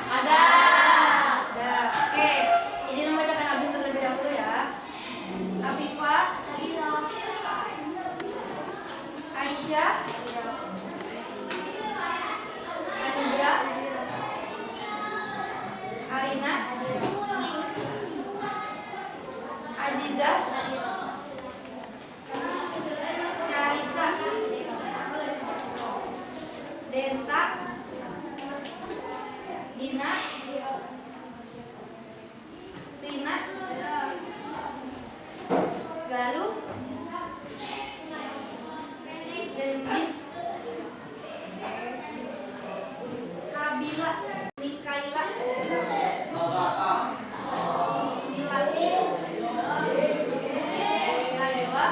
Ada. Ada. Oke, izin membacakan absen terlebih dahulu ya. Afifah, Aisyah, Anugrah, Arina, Aziza, Charissa, Denta, Dina, Rina, Galuh, Gendis, Kabila, Mikaila, Milati, Najwa,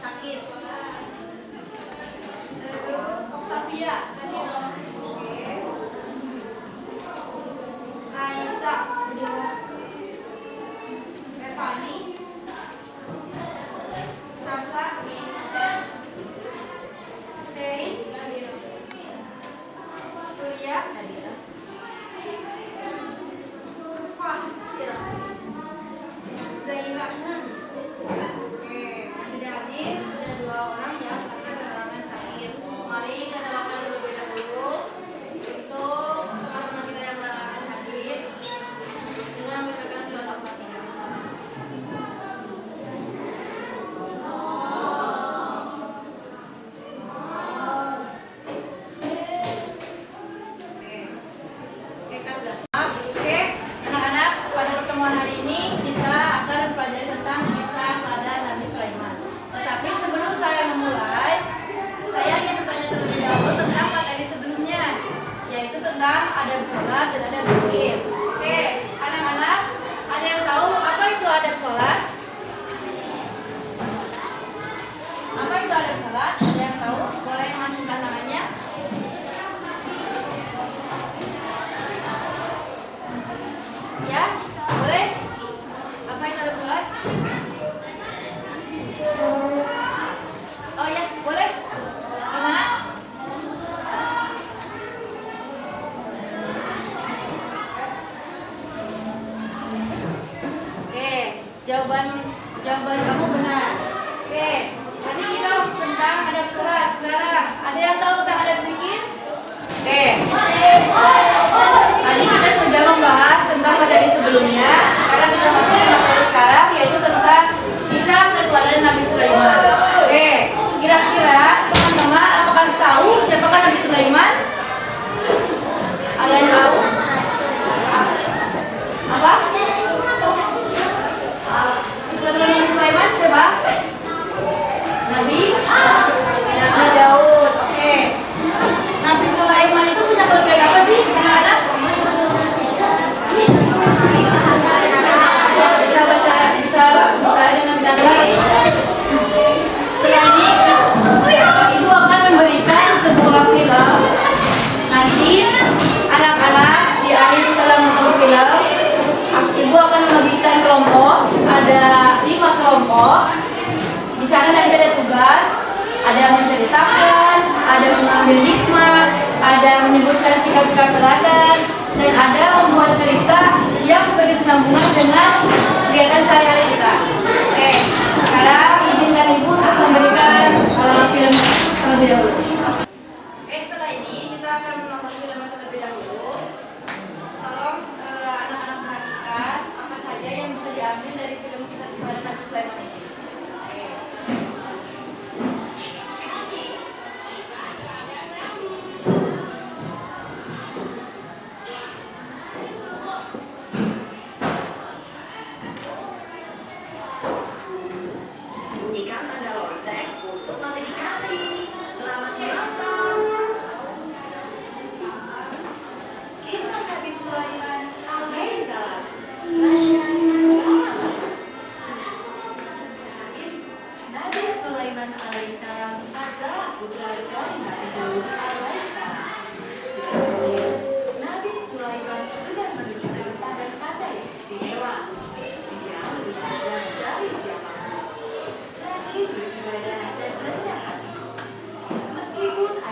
sakit. Terus Octavia, Raisa, Evani, Sasa, Seri, Surya, Turfa, Zaira. Oke, yang tidak hadir ada 2 orang yang berhalangan sakit. Mari kita doakan terlebih dahulu untuk teman-teman kita yang berhalangan hadir dengan membacakan surat Al-Fatihah bersama. Oke, anak-anak, pada pertemuan hari ini kita akan mempelajari tentang kisah teladan Nabi Sulaiman. Tetapi sebelum saya memulai, saya ingin bertanya terlebih dahulu tentang materi sebelumnya, yaitu tentang adab sholat dan adab zikir. Oke, anak-anak, ada yang tahu apa itu adab sholat? Apa itu adab sholat? Ada yang tahu? Boleh mengacungkan tangannya. Ya, boleh? Apa itu adab sholat? Oh ya, boleh. Gimana? Oke, jawaban kamu benar. Oke, tadi kita tentang adab sholat. Sekarang, ada yang tahu tentang adab zikir? Oke. Tadi kita sudah membahas tentang materi sebelumnya. Sekarang kita masuk ke materi sekarang, yaitu tentang kisah keteladanan Nabi Sulaiman. Oke, kira-kira teman-teman apakah tahu siapakah Nabi Sulaiman? Ada yang tahu? Apa? Sebelum Nabi Sulaiman siapa? Nabi Daud. Oke. Nabi Sulaiman itu punya kelebihan apa sih, anak-anak? Bisa dengan dalil. Selain itu, ibu akan memberikan sebuah film. Nanti anak-anak di akhir setelah menonton film, ibu akan membagikan kelompok. Ada 5 kelompok. Di sana nanti ada tugas. Ada menceritakan, ada mengambil hikmah, ada menyebutkan sikap-sikap teladan, dan ada membuat cerita yang berkesinambungan dengan kegiatan sehari-hari kita. Oke, sekarang izinkan ibu untuk memberikan film terlebih dahulu. Oke, setelah ini kita akan menonton film terlebih dahulu. Tolong anak-anak perhatikan apa saja yang bisa diambil dari film kisah teladan Nabi Sulaiman ini.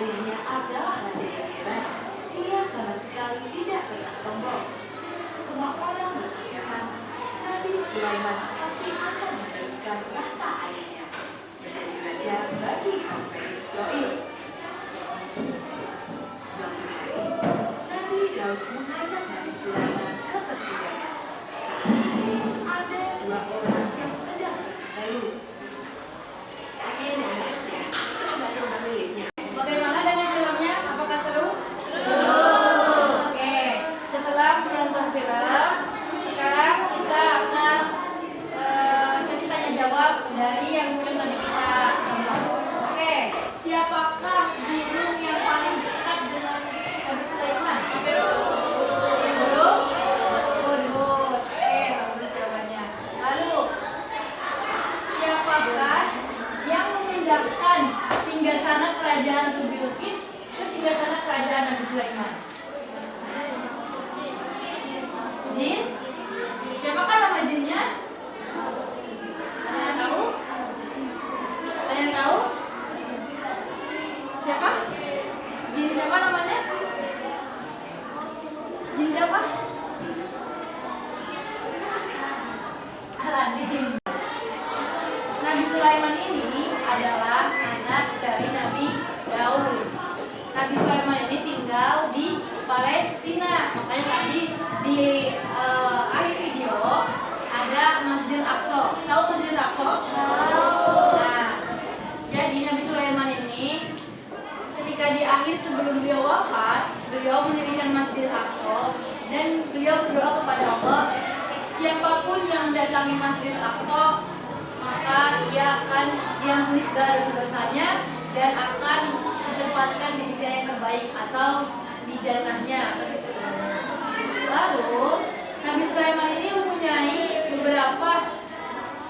ayahnya sama sekali tidak pernah sombong. Semua orang memperkirakan Nabi Sulaiman pasti akan memberikan tahta ayahnya menjadi raja bagi kaum Bani Israel. Suatu hari, Nabi Daud mengajak Nabi Sulaiman ke persidangan. Ada dua orang yang sedang berseteru. Ingin mengenalnya, sebagai pemiliknya. Bagaimana dengan filmnya? Apakah seru? Oke, setelah menonton film, sekarang kita akan sesi tanya jawab dari yang film tadi kita tonton. Oke, siapakah burung yang paling dekat dengan Nabi Sulaiman? Burung? Hudhud. Oke, bagus jawabannya. Lalu, siapakah yang memindahkan singgasana kerajaan Ratu Bilqis ke singgasana kerajaan Nabi Sulaiman? Jin? Siapakah nama jinnya? Ada yang tahu? Ada yang tahu? Siapa? Jin siapa namanya? Jin siapa? Aladin. Nabi Sulaiman ini adalah anak dari Nabi Daud. Nabi Sulaiman ini tinggal di Palestina. Makanya tadi di akhir video ada Masjidil Aqsa. Tahu Masjidil Aqsa? Nah, jadi Nabi Sulaiman ini ketika di akhir sebelum beliau wafat, beliau mendirikan Masjidil Aqsa dan beliau berdoa kepada Allah, siapapun yang mendatangi Masjidil Aqsa maka ia akan diampuni segala dosa-dosanya dan akan ditempatkan di sisi yang terbaik atau di jannahnya atau di surganya. Lalu Nabi Sulaiman ini mempunyai beberapa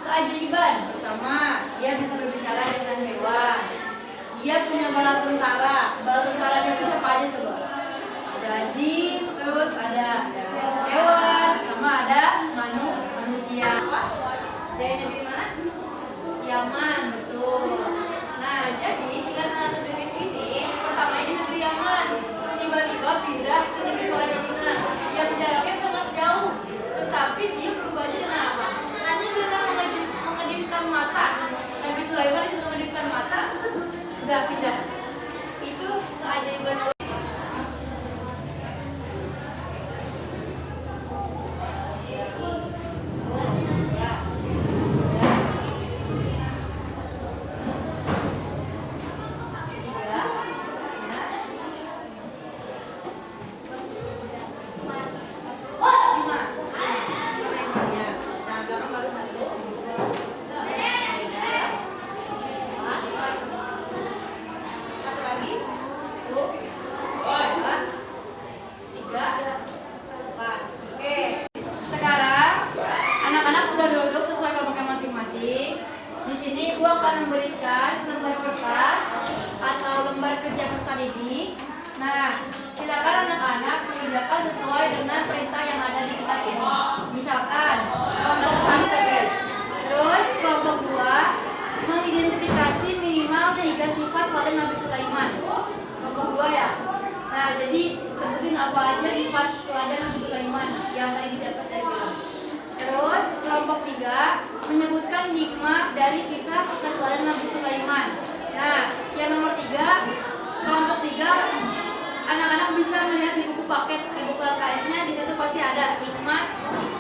keajaiban. Pertama, dia bisa berbicara dengan hewan. Dia punya bala tentara. Bala tentaranya itu siapa aja coba? Ada jin, terus ada hewan, sama ada manusia. Apa? Dari negeri mana? Yaman, betul. Nah, jadi singgasana Ratu Bilqis ini pertama di negeri Yaman, tiba-tiba pindah ke negeri Palestina yang jaraknya sangat jauh, tetapi dia berubahnya dengan apa? Hanya dengan mengedipkan mata. Nabi Sulaiman disuruh mengedipkan mata, udah pindah. Itu keajaiban. Memberikan selembar kertas atau lembar kerja peserta didik. Nah, silakan anak-anak mengerjakan sesuai dengan perintah yang ada di kelas ini. Misalkan kelompok 1, terus kelompok 2 mengidentifikasi minimal 3 sifat teladan Nabi Sulaiman. Kelompok 2 ya. Nah, jadi sebutin apa aja sifat teladan Nabi Sulaiman yang tadi didapat dari film. Terus kelompok 3 menyebutkan hikmah dari kisah keteladan Nabi Sulaiman. Nah, yang nomor 3, kelompok 3 anak-anak bisa melihat di buku paket, di buku LKS-nya, di situ pasti ada hikmah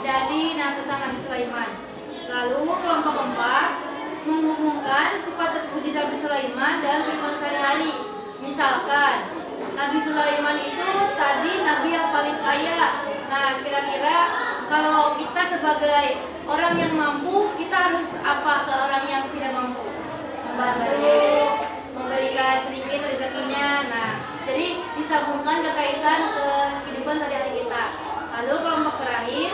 dari tentang Nabi Sulaiman. Lalu kelompok 4 menghubungkan sifat terpuji Nabi Sulaiman dalam kehidupan sehari-hari. Misalkan Nabi Sulaiman itu tadi nabi yang paling kaya. Nah, kira-kira kalau kita sebagai orang yang mampu, kita harus apa ke orang yang tidak mampu? Membantu, memberikan sedikit rezekinya. Nah, jadi disambungkan kekaitan ke kehidupan sehari-hari kita. Lalu kelompok terakhir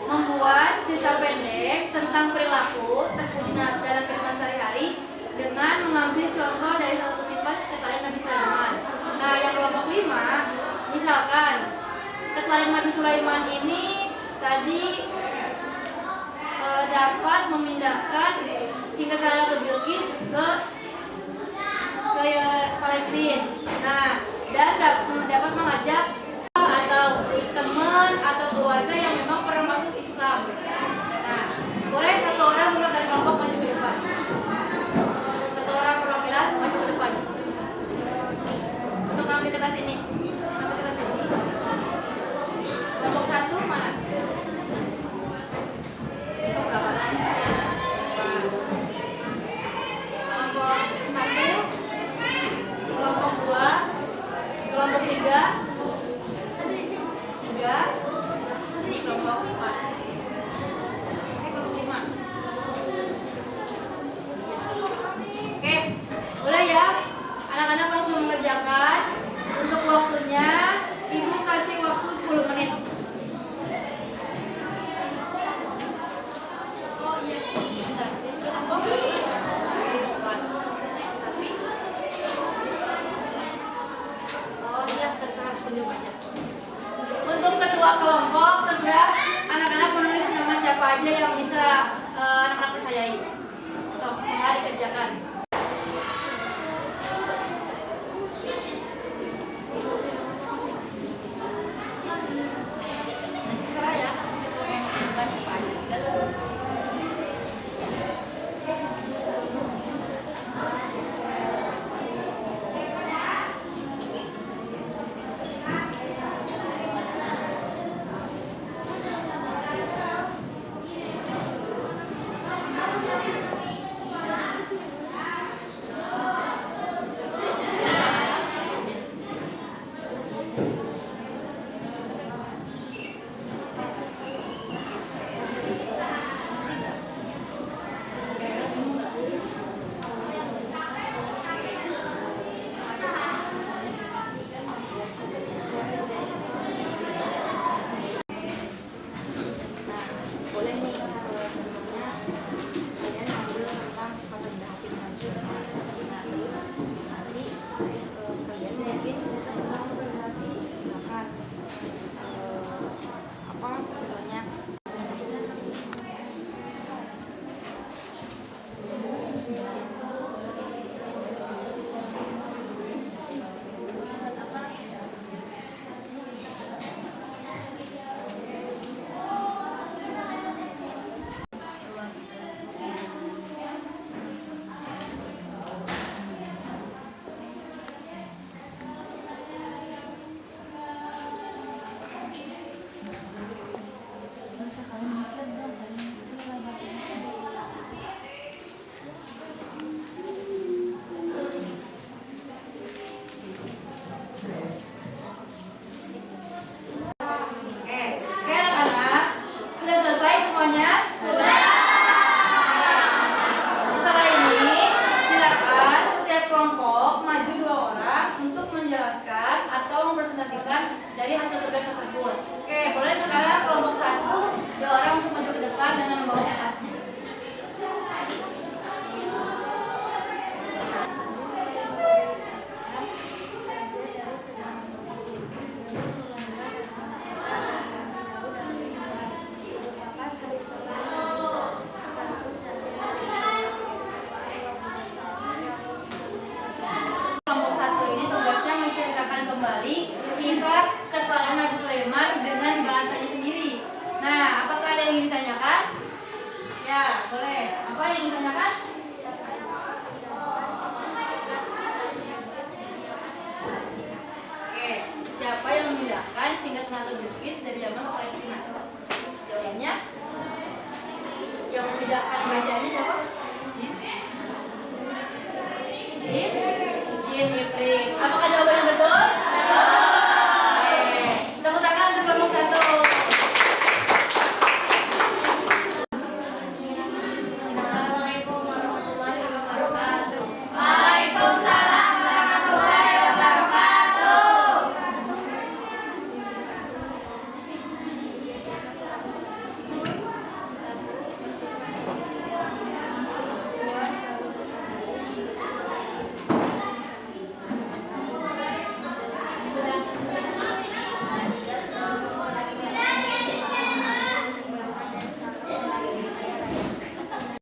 membuat cerita pendek tentang perilaku terpuji dalam kehidupan sehari-hari dengan mengambil contoh dari satu sifat keteladan Nabi Sulaiman. Nah, yang kelompok 5, misalkan keteladan Nabi Sulaiman ini tadi dapat memindahkan singgasana Ratu Bilqis ke Palestina. Nah, dan dapat mengajak kertas ini. Ambil kertas ini. Kelompok 1 mana? Kelompok berapa? Kelompok 1, kelompok 2, kelompok 3, kelompok 4. Kelompok 5. Oke, boleh ya? Anak-anak langsung mengerjakan. Untuk waktunya, Ibu kasih waktu 10 menit. Oh iya, bentar. Kelompok 4. Oh iya, terserah, tunjuk aja. Untuk ketua kelompok, terserah anak-anak menulis nama siapa aja yang bisa anak-anak percayai. So, mari dikerjakan. Terserah ya, bukan siapa aja. Boleh nih, sebelumnya kalian ambil tentang kata berhati maju. Nah, terus nanti kalian yakin tentang berhati silakan. Apa contohnya? Oke anak-anak, sudah selesai semuanya? Setelah ini, silakan setiap kelompok maju 2 orang untuk menjelaskan atau mempresentasikan dari hasil tugas tersebut. Oke, boleh sekarang kelompok 1, 2 orang untuk maju ke depan dengan membawa kertasnya. Kelompok 1 ini tugasnya menceritakan kembali kisah kekalahan Nabi Sulaiman dengan bahasanya sendiri. Nah, apakah ada yang ingin ditanyakan? Ya, boleh. Apa yang ingin ditanyakan? Oke, siapa yang memindahkan Singgasana Bilqis dari Yaman ke Palestina? Jawabannya? Yang memindahkan kerajaannya siapa? Jin Ifrit. Apakah jawabannya betul? Oke, tepuk tangan untuk kelompok 1. Assalamualaikum warahmatullahi wabarakatuh. Waalaikumsalam warahmatullahi wabarakatuh.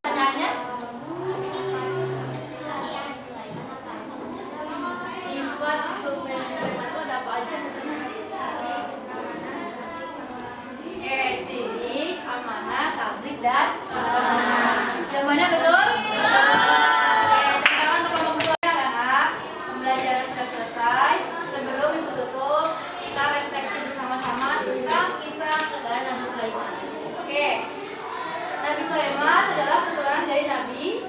Pertanyaannya? Sifat kemuliaan Sulaiman itu ada apa aja? Sidik, amanah, tabligh, dan jawabannya betul? Betul. Oke, tepuk tangan untuk kelompok 2 anak-anak. Pembelajaran sudah selesai. Sebelum ibu tutup, kita refleksi bersama-sama tentang kisah keturunan Nabi Sulaiman. Oke, Nabi Sulaiman adalah keturunan dari Nabi